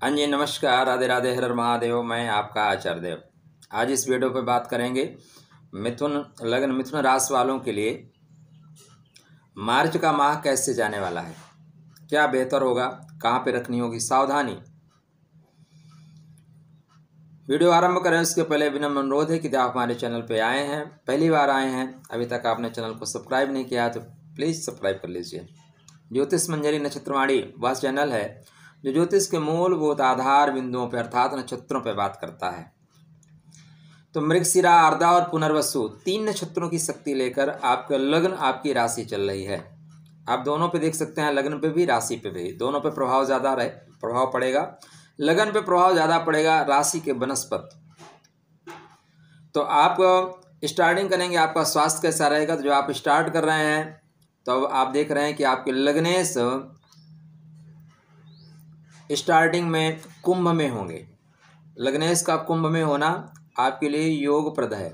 हाँ जी, नमस्कार, राधे राधे, हर हर महादेव। मैं आपका आचार्य देव। आज इस वीडियो पे बात करेंगे मिथुन राशि वालों के लिए मार्च का माह कैसे जाने वाला है, क्या बेहतर होगा, कहाँ पे रखनी होगी सावधानी। वीडियो आरंभ करें उसके पहले विनम्र अनुरोध है कि आप हमारे चैनल पे आए हैं, पहली बार आए हैं, अभी तक आपने चैनल को सब्सक्राइब नहीं किया तो प्लीज़ सब्सक्राइब कर लीजिए। ज्योतिष मंजरी नक्षत्रवाणी वह चैनल है जो ज्योतिष के मूलभूत आधार बिंदुओं पर अर्थात नक्षत्रों पर बात करता है। तो मृगशिरा, आर्द्रा और पुनर्वसु 3 नक्षत्रों की शक्ति लेकर आपका लग्न, आपकी राशि चल रही है। आप दोनों पे देख सकते हैं, लग्न पे भी राशि पे भी, दोनों पे प्रभाव पड़ेगा। लग्न पे प्रभाव ज़्यादा पड़ेगा राशि के बनस्पत। तो आप स्टार्टिंग करेंगे, आपका स्वास्थ्य कैसा रहेगा। तो जो आप स्टार्ट कर रहे हैं तो आप देख रहे हैं कि आपके लग्नेश स्टार्टिंग में कुंभ में होंगे। लग्नेश का कुंभ में होना आपके लिए योगप्रद है,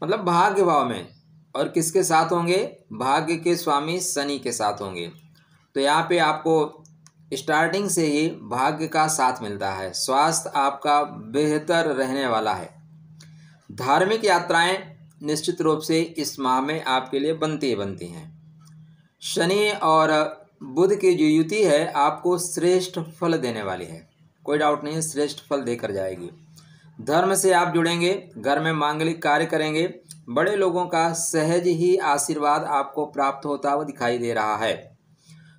मतलब भाग्य भाव में। और किसके साथ होंगे? भाग्य के स्वामी शनि के साथ होंगे। तो यहाँ पे आपको स्टार्टिंग से ही भाग्य का साथ मिलता है। स्वास्थ्य आपका बेहतर रहने वाला है। धार्मिक यात्राएं निश्चित रूप से इस माह में आपके लिए बनती हैं। शनि और बुध की जो युति है आपको श्रेष्ठ फल देने वाली है, कोई डाउट नहीं है, श्रेष्ठ फल देकर जाएगी। धर्म से आप जुड़ेंगे, घर में मांगलिक कार्य करेंगे, बड़े लोगों का सहज ही आशीर्वाद आपको प्राप्त होता हुआ दिखाई दे रहा है।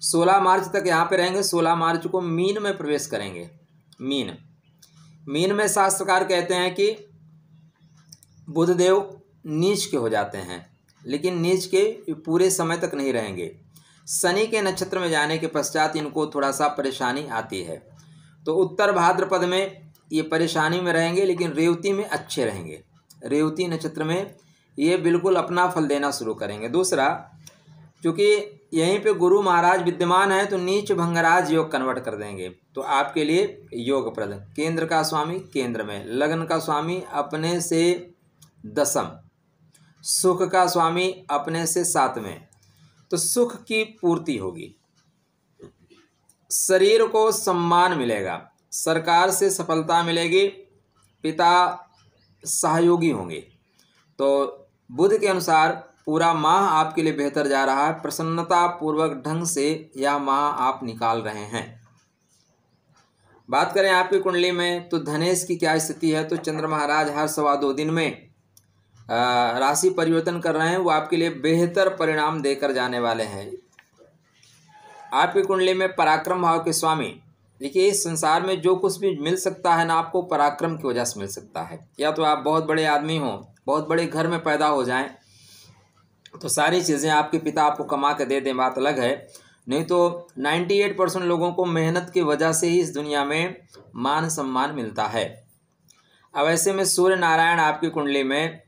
16 मार्च तक यहाँ पे रहेंगे। 16 मार्च को मीन में प्रवेश करेंगे। मीन में शास्त्रकार कहते हैं कि बुधदेव नीच के हो जाते हैं, लेकिन नीच के पूरे समय तक नहीं रहेंगे। शनि के नक्षत्र में जाने के पश्चात इनको थोड़ा सा परेशानी आती है। तो उत्तर भाद्रपद में ये परेशानी में रहेंगे, लेकिन रेवती में अच्छे रहेंगे। रेवती नक्षत्र में ये बिल्कुल अपना फल देना शुरू करेंगे। दूसरा, क्योंकि यहीं पे गुरु महाराज विद्यमान है तो नीच भंगराज योग कन्वर्ट कर देंगे, तो आपके लिए योगप्रद। केंद्र का स्वामी केंद्र में, लग्न का स्वामी अपने से 10th, सुख का स्वामी अपने से 7वें, तो सुख की पूर्ति होगी। शरीर को सम्मान मिलेगा, सरकार से सफलता मिलेगी, पिता सहयोगी होंगे। तो बुध के अनुसार पूरा माह आपके लिए बेहतर जा रहा है। प्रसन्नता पूर्वक ढंग से यह माह आप निकाल रहे हैं। बात करें आपकी कुंडली में तो धनेश की क्या स्थिति है। तो चंद्र महाराज हर 2.25 दिन में राशि परिवर्तन कर रहे हैं, वो आपके लिए बेहतर परिणाम देकर जाने वाले हैं। आपकी कुंडली में पराक्रम भाव के स्वामी, देखिए इस संसार में जो कुछ भी मिल सकता है ना, आपको पराक्रम की वजह से मिल सकता है। या तो आप बहुत बड़े आदमी हो, बहुत बड़े घर में पैदा हो जाएं, तो सारी चीज़ें आपके पिता आपको कमा के दे दें, बात अलग है। नहीं तो 98% लोगों को मेहनत की वजह से ही इस दुनिया में मान सम्मान मिलता है। अब ऐसे में सूर्य नारायण आपकी कुंडली में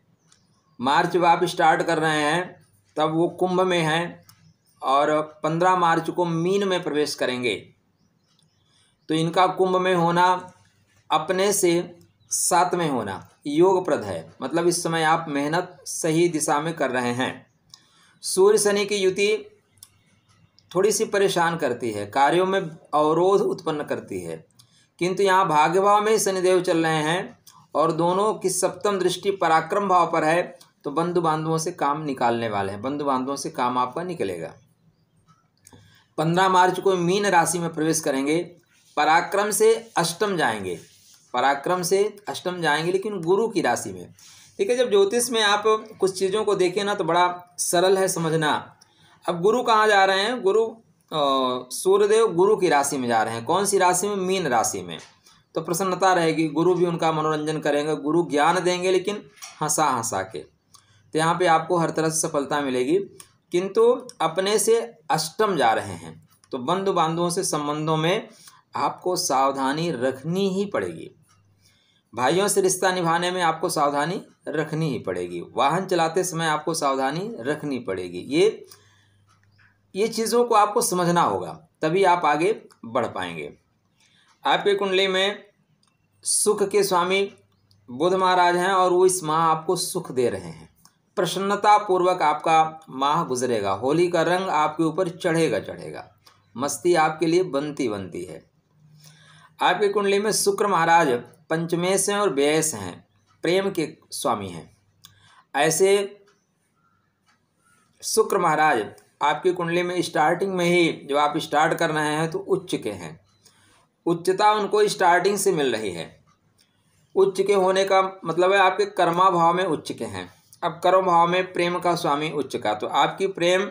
मार्च जब आप स्टार्ट कर रहे हैं तब वो कुंभ में हैं और 15 मार्च को मीन में प्रवेश करेंगे। तो इनका कुंभ में होना, अपने से 7वें होना योगप्रद है, मतलब इस समय आप मेहनत सही दिशा में कर रहे हैं। सूर्य शनि की युति थोड़ी सी परेशान करती है, कार्यों में अवरोध उत्पन्न करती है, किंतु यहाँ भाग्य भाव में शनिदेव चल रहे हैं और दोनों की 7th दृष्टि पराक्रम भाव पर है। तो बंधु बांधवों से काम निकालने वाले हैं, बंधु बांधवों से काम आपका निकलेगा। 15 मार्च को मीन राशि में प्रवेश करेंगे। पराक्रम से अष्टम जाएंगे, लेकिन गुरु की राशि में। ठीक है, जब ज्योतिष में आप कुछ चीज़ों को देखें ना तो बड़ा सरल है समझना। अब गुरु कहाँ जा रहे हैं? सूर्यदेव गुरु की राशि में जा रहे हैं। कौन सी राशि में? मीन राशि में। तो प्रसन्नता रहेगी, गुरु भी उनका मनोरंजन करेंगे, गुरु ज्ञान देंगे, लेकिन हंसा के। तो यहाँ पे आपको हर तरह से सफलता मिलेगी, किंतु अपने से अष्टम जा रहे हैं, तो बंधु बांधवों से संबंधों में आपको सावधानी रखनी ही पड़ेगी। भाइयों से रिश्ता निभाने में आपको सावधानी रखनी ही पड़ेगी। वाहन चलाते समय आपको सावधानी रखनी पड़ेगी। ये चीज़ों को आपको समझना होगा, तभी आप आगे बढ़ पाएंगे। आपके कुंडली में सुख के स्वामी बुध महाराज हैं और वो इस माह आपको सुख दे रहे हैं। प्रसन्नता पूर्वक आपका माह गुजरेगा। होली का रंग आपके ऊपर चढ़ेगा। मस्ती आपके लिए बनती है। आपकी कुंडली में शुक्र महाराज पंचमेश हैं और व्ययस हैं, प्रेम के स्वामी हैं। ऐसे शुक्र महाराज आपकी कुंडली में स्टार्टिंग में ही जो आप स्टार्ट कर रहे हैं तो उच्च के हैं, उच्चता उनको स्टार्टिंग से मिल रही है। उच्च के होने का मतलब है आपके कर्मा भाव में उच्च के हैं। अब कर्म भाव में प्रेम का स्वामी उच्च का, तो आपकी प्रेम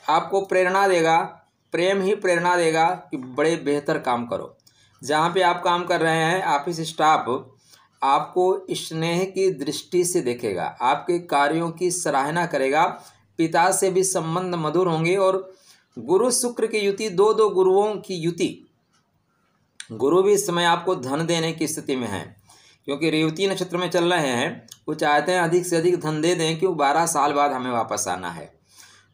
आपको प्रेरणा देगा, प्रेम ही प्रेरणा देगा कि बड़े बेहतर काम करो। जहाँ पे आप काम कर रहे हैं ऑफिस स्टाफ आपको स्नेह की दृष्टि से देखेगा, आपके कार्यों की सराहना करेगा, पिता से भी संबंध मधुर होंगे। और गुरु शुक्र की युति, दो दो गुरुओं की युति, गुरु भी इस समय आपको धन देने की स्थिति में है, क्योंकि रेवती नक्षत्र में चल रहे हैं। वो चाहते हैं अधिक से अधिक धन दे दें, क्यों 12 साल बाद हमें वापस आना है।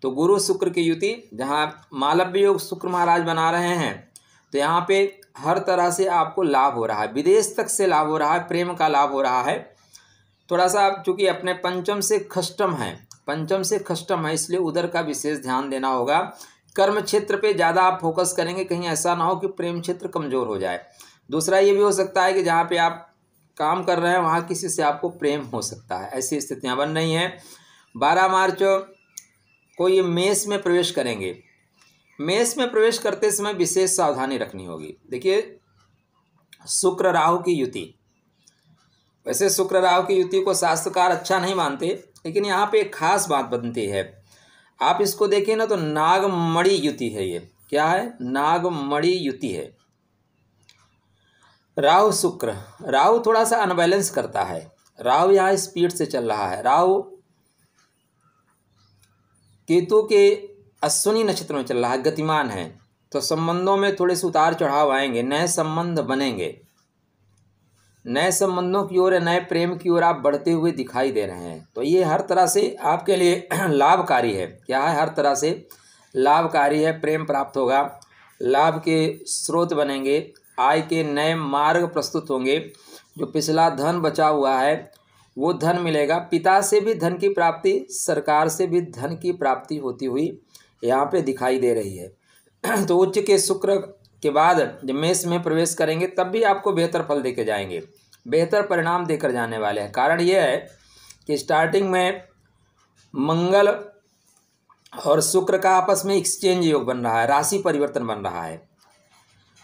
तो गुरु शुक्र की युति, जहाँ मालव्य योग शुक्र महाराज बना रहे हैं, तो यहाँ पे हर तरह से आपको लाभ हो रहा है, विदेश तक से लाभ हो रहा है, प्रेम का लाभ हो रहा है। थोड़ा सा आप चूँकि अपने पंचम से खष्टम है, पंचम से खष्टम है, इसलिए उधर का विशेष ध्यान देना होगा। कर्म क्षेत्र पे ज़्यादा आप फोकस करेंगे, कहीं ऐसा ना हो कि प्रेम क्षेत्र कमज़ोर हो जाए। दूसरा ये भी हो सकता है कि जहाँ पे आप काम कर रहे हैं वहाँ किसी से आपको प्रेम हो सकता है, ऐसी स्थितियाँ बन रही हैं। 12 मार्च को ये मेष में प्रवेश करेंगे। मेष में प्रवेश करते समय विशेष सावधानी रखनी होगी। देखिए शुक्र राहु की युति, वैसे शुक्र राहु की युति को शास्त्रकार अच्छा नहीं मानते, लेकिन यहाँ पे एक खास बात बनती है। आप इसको देखें ना तो नागमणि युति है। ये क्या है? नागमणि युति है। राहु शुक्र, राहु थोड़ा सा अनबैलेंस करता है। राहु यहाँ स्पीड से चल रहा है। राहु केतु के अश्विनी नक्षत्र में चल रहा है, गतिमान है, तो संबंधों में थोड़े से उतार चढ़ाव आएंगे, नए संबंध बनेंगे, नए संबंधों की ओर, नए प्रेम की ओर आप बढ़ते हुए दिखाई दे रहे हैं। तो ये हर तरह से आपके लिए लाभकारी है। क्या है? हर तरह से लाभकारी है। प्रेम प्राप्त होगा, लाभ के स्रोत बनेंगे, आय के नए मार्ग प्रस्तुत होंगे, जो पिछला धन बचा हुआ है वो धन मिलेगा, पिता से भी धन की प्राप्ति, सरकार से भी धन की प्राप्ति होती हुई यहाँ पे दिखाई दे रही है। तो उच्च के शुक्र के बाद जब मेष में प्रवेश करेंगे तब भी आपको बेहतर फल देके जाएंगे, बेहतर परिणाम देकर जाने वाले हैं। कारण यह है कि स्टार्टिंग में मंगल और शुक्र का आपस में एक्सचेंज योग बन रहा है, राशि परिवर्तन बन रहा है।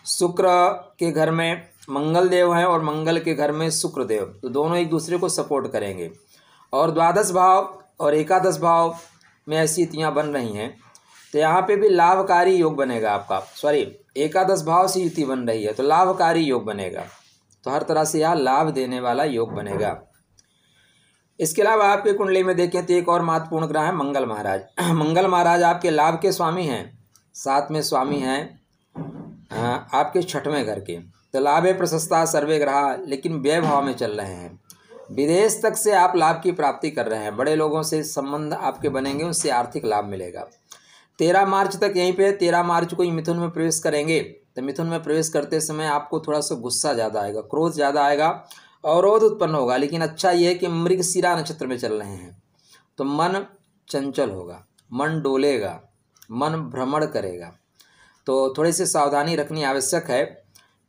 शुक्र के घर में मंगल देव हैं और मंगल के घर में शुक्र देव, तो दोनों एक दूसरे को सपोर्ट करेंगे। और द्वादश भाव और एकादश भाव में ऐसी युतियाँ बन रही हैं, तो यहाँ पे भी लाभकारी योग बनेगा आपका। एकादश भाव से युति बन रही है तो लाभकारी योग बनेगा, तो हर तरह से यहाँ लाभ देने वाला योग बनेगा। इसके अलावा आपके कुंडली में देखें तो एक और महत्वपूर्ण ग्रह है मंगल महाराज। मंगल महाराज आपके लाभ के स्वामी हैं, साथ में स्वामी हैं आपके 6वें घर के। तो लाभ है प्रशस्ता सर्वे ग्रह, लेकिन व्यय भाव में चल रहे हैं। विदेश तक से आप लाभ की प्राप्ति कर रहे हैं, बड़े लोगों से संबंध आपके बनेंगे, उससे आर्थिक लाभ मिलेगा। 13 मार्च तक यहीं पे, 13 मार्च को ही मिथुन में प्रवेश करेंगे। तो मिथुन में प्रवेश करते समय आपको थोड़ा सा गुस्सा ज़्यादा आएगा, क्रोध ज़्यादा आएगा, अवरोध उत्पन्न होगा। लेकिन अच्छा ये है कि मृगशिरा नक्षत्र में चल रहे हैं तो मन चंचल होगा, मन डोलेगा, मन भ्रमण करेगा, तो थोड़ी सी सावधानी रखनी आवश्यक है।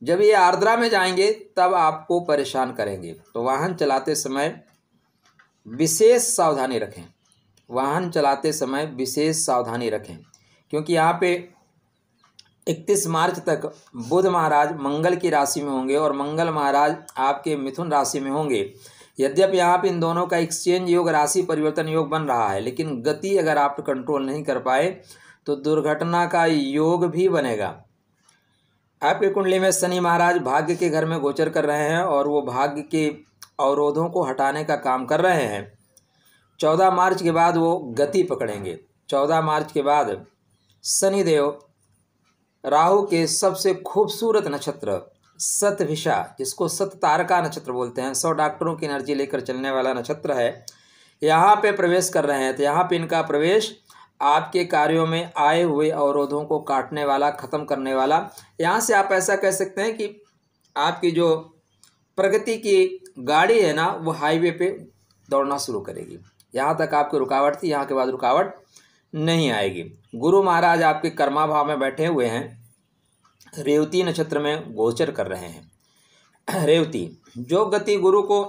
जब ये आर्द्रा में जाएंगे तब आपको परेशान करेंगे, तो वाहन चलाते समय विशेष सावधानी रखें, वाहन चलाते समय विशेष सावधानी रखें, क्योंकि यहाँ पे 31 मार्च तक बुध महाराज मंगल की राशि में होंगे और मंगल महाराज आपके मिथुन राशि में होंगे। यद्यपि यहाँ पे इन दोनों का एक्सचेंज योग, राशि परिवर्तन योग बन रहा है, लेकिन गति अगर आप कंट्रोल नहीं कर पाए तो दुर्घटना का योग भी बनेगा। आपकी कुंडली में शनि महाराज भाग्य के घर में गोचर कर रहे हैं और वो भाग्य के अवरोधों को हटाने का काम कर रहे हैं। 14 मार्च के बाद वो गति पकड़ेंगे। 14 मार्च के बाद शनिदेव राहु के सबसे खूबसूरत नक्षत्र शतभिषा, जिसको सत तारका नक्षत्र बोलते हैं, 100 डॉक्टरों की एनर्जी लेकर चलने वाला नक्षत्र है, यहाँ पे प्रवेश कर रहे हैं। तो यहाँ पे इनका प्रवेश आपके कार्यों में आए हुए अवरोधों को काटने वाला, ख़त्म करने वाला। यहाँ से आप ऐसा कह सकते हैं कि आपकी जो प्रगति की गाड़ी है ना, वो हाईवे पे दौड़ना शुरू करेगी। यहाँ तक आपकी रुकावट थी, यहाँ के बाद रुकावट नहीं आएगी। गुरु महाराज आपके कर्मा भाव में बैठे हुए हैं, रेवती नक्षत्र में गोचर कर रहे हैं। रेवती, जो गति गुरु को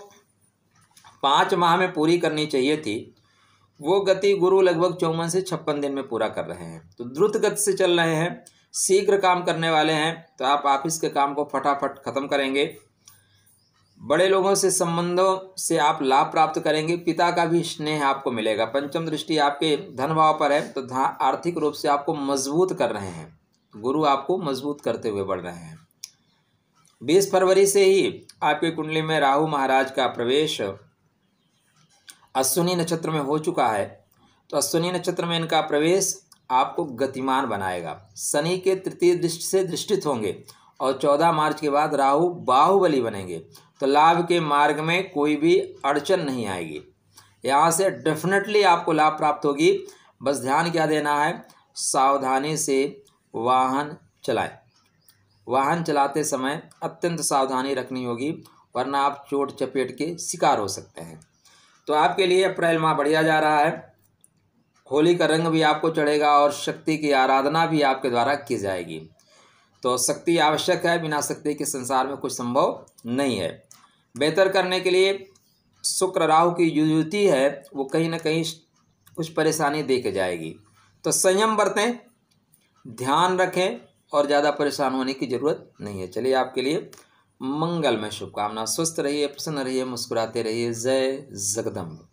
5 माह में पूरी करनी चाहिए थी, वो गति गुरु लगभग 54 से 56 दिन में पूरा कर रहे हैं। तो द्रुत गति से चल रहे हैं, शीघ्र काम करने वाले हैं, तो आप ऑफिस के काम को फटाफट खत्म करेंगे। बड़े लोगों से संबंधों से आप लाभ प्राप्त करेंगे, पिता का भी स्नेह आपको मिलेगा। पंचम दृष्टि आपके धन भाव पर है, तो आर्थिक रूप से आपको मजबूत कर रहे हैं, गुरु आपको मजबूत करते हुए बढ़ रहे हैं। 20 फरवरी से ही आपकी कुंडली में राहु महाराज का प्रवेश अश्विनी नक्षत्र में हो चुका है, तो अश्विनी नक्षत्र में इनका प्रवेश आपको गतिमान बनाएगा। शनि के तृतीय दृष्टि से दृष्टित होंगे और 14 मार्च के बाद राहु बाहुबली बनेंगे, तो लाभ के मार्ग में कोई भी अड़चन नहीं आएगी। यहाँ से डेफिनेटली आपको लाभ प्राप्त होगी। बस ध्यान क्या देना है, सावधानी से वाहन चलाएं। वाहन चलाते समय अत्यंत सावधानी रखनी होगी, वरना आप चोट चपेट के शिकार हो सकते हैं। तो आपके लिए अप्रैल माह बढ़िया जा रहा है। होली का रंग भी आपको चढ़ेगा और शक्ति की आराधना भी आपके द्वारा की जाएगी। तो शक्ति आवश्यक है, बिना शक्ति के संसार में कुछ संभव नहीं है। बेहतर करने के लिए शुक्र राहु की युति है, वो कहीं ना कहीं कुछ परेशानी दे के जाएगी। तो संयम बरतें, ध्यान रखें और ज़्यादा परेशान होने की ज़रूरत नहीं है। चलिए, आपके लिए मंगल में शुभकामना। स्वस्थ रहिए, प्रसन्न रहिए, मुस्कुराते रहिए। जय जगदम्ब।